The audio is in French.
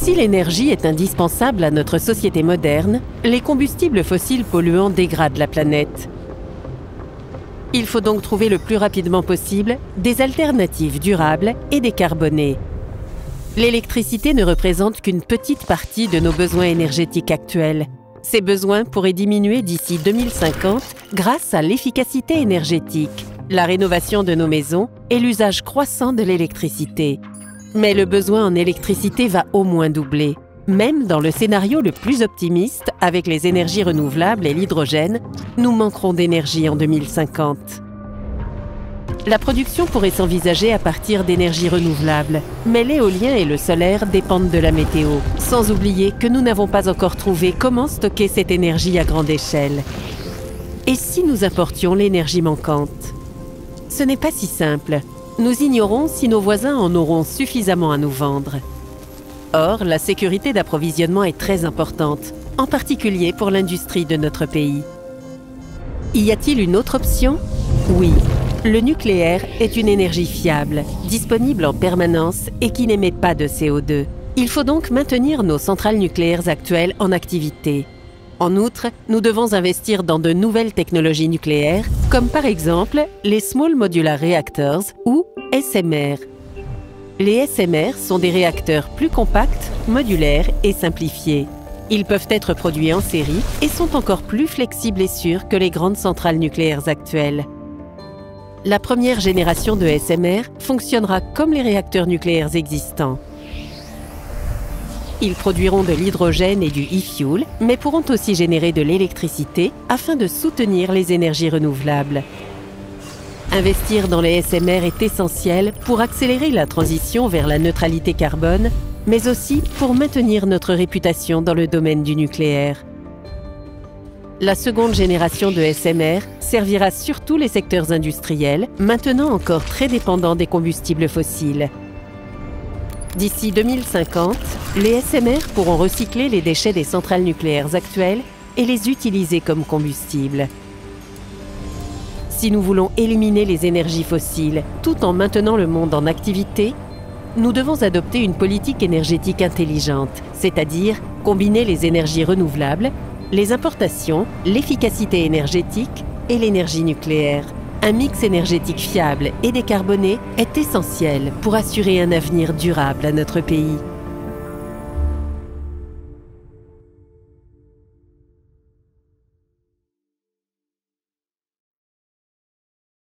Si l'énergie est indispensable à notre société moderne, les combustibles fossiles polluants dégradent la planète. Il faut donc trouver le plus rapidement possible des alternatives durables et décarbonées. L'électricité ne représente qu'une petite partie de nos besoins énergétiques actuels. Ces besoins pourraient diminuer d'ici 2050 grâce à l'efficacité énergétique, la rénovation de nos maisons et l'usage croissant de l'électricité. Mais le besoin en électricité va au moins doubler. Même dans le scénario le plus optimiste, avec les énergies renouvelables et l'hydrogène, nous manquerons d'énergie en 2050. La production pourrait s'envisager à partir d'énergies renouvelables, mais l'éolien et le solaire dépendent de la météo, sans oublier que nous n'avons pas encore trouvé comment stocker cette énergie à grande échelle. Et si nous importions l'énergie manquante? Ce n'est pas si simple. Nous ignorons si nos voisins en auront suffisamment à nous vendre. Or, la sécurité d'approvisionnement est très importante, en particulier pour l'industrie de notre pays. Y a-t-il une autre option? Oui. Le nucléaire est une énergie fiable, disponible en permanence et qui n'émet pas de CO2. Il faut donc maintenir nos centrales nucléaires actuelles en activité. En outre, nous devons investir dans de nouvelles technologies nucléaires, comme par exemple les Small Modular Reactors ou SMR. Les SMR sont des réacteurs plus compacts, modulaires et simplifiés. Ils peuvent être produits en série et sont encore plus flexibles et sûrs que les grandes centrales nucléaires actuelles. La première génération de SMR fonctionnera comme les réacteurs nucléaires existants. Ils produiront de l'hydrogène et du e-fuel, mais pourront aussi générer de l'électricité afin de soutenir les énergies renouvelables. Investir dans les SMR est essentiel pour accélérer la transition vers la neutralité carbone, mais aussi pour maintenir notre réputation dans le domaine du nucléaire. La seconde génération de SMR servira surtout les secteurs industriels, maintenant encore très dépendants des combustibles fossiles. D'ici 2050, les SMR pourront recycler les déchets des centrales nucléaires actuelles et les utiliser comme combustible. Si nous voulons éliminer les énergies fossiles tout en maintenant le monde en activité, nous devons adopter une politique énergétique intelligente, c'est-à-dire combiner les énergies renouvelables, les importations, l'efficacité énergétique et l'énergie nucléaire. Un mix énergétique fiable et décarboné est essentiel pour assurer un avenir durable à notre pays.